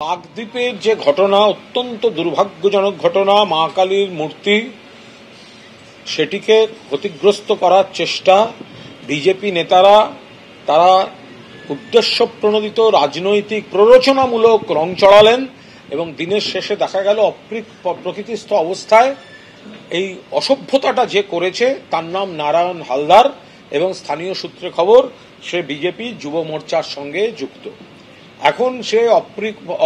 কাকদ্বীপের যে ঘটনা, অত্যন্ত দুর্ভাগ্যজনক ঘটনা, মা কালীর মূর্তি সেটিকে ক্ষতিগ্রস্ত করার চেষ্টা, বিজেপি নেতারা তারা উদ্দেশ্য প্রণোদিত রাজনৈতিক প্ররোচনামূলক রং চড়ালেন এবং দিনের শেষে দেখা গেল প্রকৃতিস্থ অবস্থায় এই অসভ্যতাটা যে করেছে তার নাম নারায়ণ হালদার এবং স্থানীয় সূত্রে খবর সে বিজেপি যুব মোর্চার সঙ্গে যুক্ত। এখন সে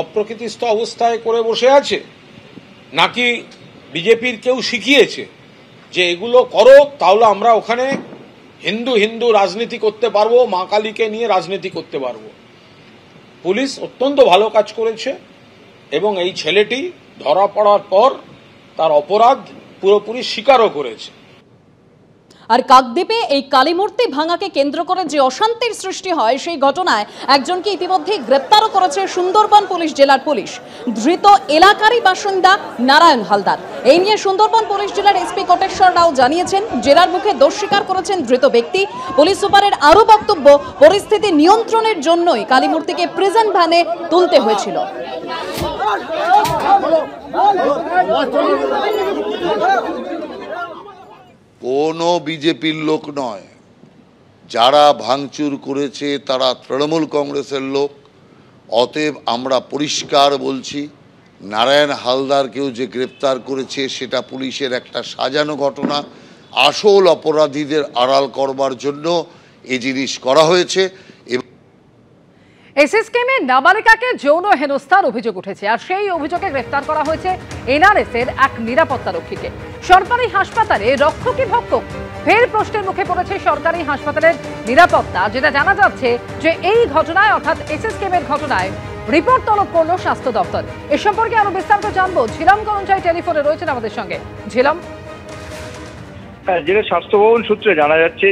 অপ্রকৃতিস্থ অবস্থায় করে বসে আছে, নাকি বিজেপির কেউ শিখিয়েছে যে এগুলো করো তাহলে আমরা ওখানে হিন্দু হিন্দু রাজনীতি করতে পারবো, মা কালীকে নিয়ে রাজনীতি করতে পারবো। পুলিশ অত্যন্ত ভালো কাজ করেছে এবং এই ছেলেটি ধরা পড়ার পর তার অপরাধ পুরোপুরি স্বীকারও করেছে। আর কাকদ্বীপে এই কালীমূর্তি ভাঙাকে কেন্দ্র করে যে অশান্তির সৃষ্টি হয় সেই ঘটনায় একজনকে ইতিমধ্যে গ্রেপ্তারও করেছে সুন্দরবন পুলিশ জেলার পুলিশ। ধৃত এলাকারই বাসিন্দা নারায়ণ হালদার। এই নিয়ে সুন্দরবন পুলিশ জেলার এসপি কোটেশ্বর রাও জানিয়েছেন, জেলার মুখে দোষ স্বীকার করেছেন ধৃত ব্যক্তি। পুলিশ সুপারের আরও বক্তব্য, পরিস্থিতি নিয়ন্ত্রণের জন্যই কালীমূর্তিকে প্রিজন ভ্যানে তুলতে হয়েছিল। কোনো বিজেপির লোক নয়, যারা ভাঙচুর করেছে তারা তৃণমূল কংগ্রেসের লোক। অতএব আমরা পরিষ্কার বলছি, নারায়ণ হালদারকেও যে গ্রেপ্তার করেছে সেটা পুলিশের একটা সাজানো ঘটনা। আসল অপরাধীদের আড়াল করবার জন্য এই জিনিস করা হয়েছে। এসএসকেমে নাবালিকাকে যৌন হেনস্থার অভিযোগ উঠেছে, আর সেই অভিযোগে গ্রেফতার করা হয়েছে এনআরএস এর এক নিরাপত্তা রক্ষীকে। সরকারি হাসপাতালে রক্ষকই ভক্ষক, ফের প্রশ্নের মুখে পড়েছে সরকারি হাসপাতালের নিরাপত্তা। যেটা জানা যাচ্ছে যে এই ঘটনায় অর্থাৎ এসএসকেমের ঘটনায় রিপোর্ট তলব করলো স্বাস্থ্য দপ্তর। এ সম্পর্কে আরো বিস্তারিত জানবো, ঝিলাম করঞ্চাই টেলিফোনে রয়েছেন আমাদের সঙ্গে। ঝিলাম, যেটা স্বাস্থ্য ভবন সূত্রে জানা যাচ্ছে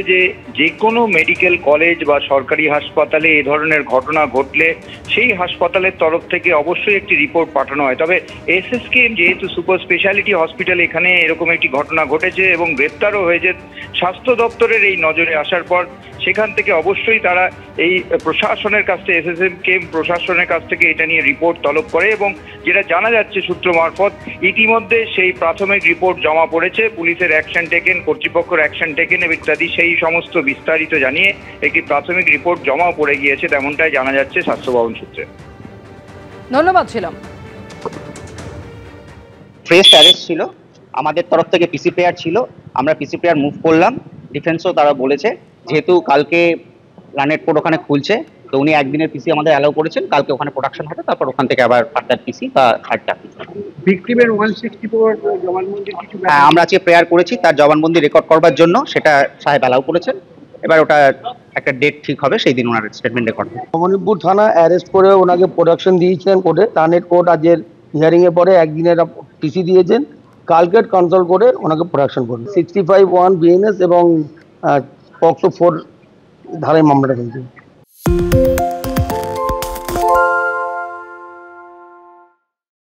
যে কোনো মেডিকেল কলেজ বা সরকারি হাসপাতালে এ ধরনের ঘটনা ঘটলে সেই হাসপাতালের তরফ থেকে অবশ্যই একটি রিপোর্ট পাঠানো হয়। তবে এসএসকেএম যেহেতু সুপার স্পেশালিটি হসপিটাল, এখানে এরকম একটি ঘটনা ঘটেছে এবং গ্রেপ্তারও হয়েছে স্বাস্থ্য দপ্তরের এই নজরে আসার পর সেখান থেকে অবশ্যই তারা এই প্রশাসনের কাছ থেকে এসএসকেএম প্রশাসনের কাছ থেকে এটা নিয়ে রিপোর্ট তলব করে এবং যেটা জানা যাচ্ছে সূত্র মারফত ইতিমধ্যে সেই প্রাথমিক রিপোর্ট জমা পড়েছে, পুলিশের অ্যাকশন টেকেন, কর্তৃপক্ষের অ্যাকশন টেকেন ইত্যাদি সেই সমস্ত বিস্তারিত জানিয়ে একটি প্রাথমিক রিপোর্ট জমাও পড়ে গিয়েছে, তেমনটাই জানা যাচ্ছে স্বাস্থ্য ভবন সূত্রে। ধন্যবাদ। ছিলাম ফ্রেশ অ্যারেস্ট ছিল, আমাদের তরফ থেকে পিসি প্লেয়ার ছিল, আমরা পিসি প্লেয়ার মুভ করলাম। ডিফেন্সও তারা বলেছে যেহেতু কালকে প্ল্যানেট কোড ওখানে খুলছে, তো উনি একদিনের পিসি আমাদের অ্যালাউ করেছেন, কালকে ওখানে প্রোডাকশন হবে, তারপর ওখান থেকে আবার ফার্দার পিসি বা থার্ডটা। ভিকটিমের 164 জবানবন্দি কিছু, হ্যাঁ আমরা আজকে প্রেয়ার করেছি তার জবানবন্দি রেকর্ড করবার জন্য, সেটা সাহেব অ্যালাউ করেছেন। এবার ওটা একটা ডেট ঠিক হবে, সেই দিন ওনার স্টেটমেন্ট রেকর্ড হবে। মণিপুর থানা অ্যারেস্ট করে ওনাকে প্রোডাকশন দিয়েছিলেন কোর্টে। প্ল্যানেট কোড আজের হিয়ারিং এর পরে একদিনের পিসি দিয়েছেন, কালকে কনসাল্ট করে ওনাকে প্রোডাকশন করবেন। 65(1) বিএনএস এবং পক্সো 4 ধারায় মামলাটা হয়েছে।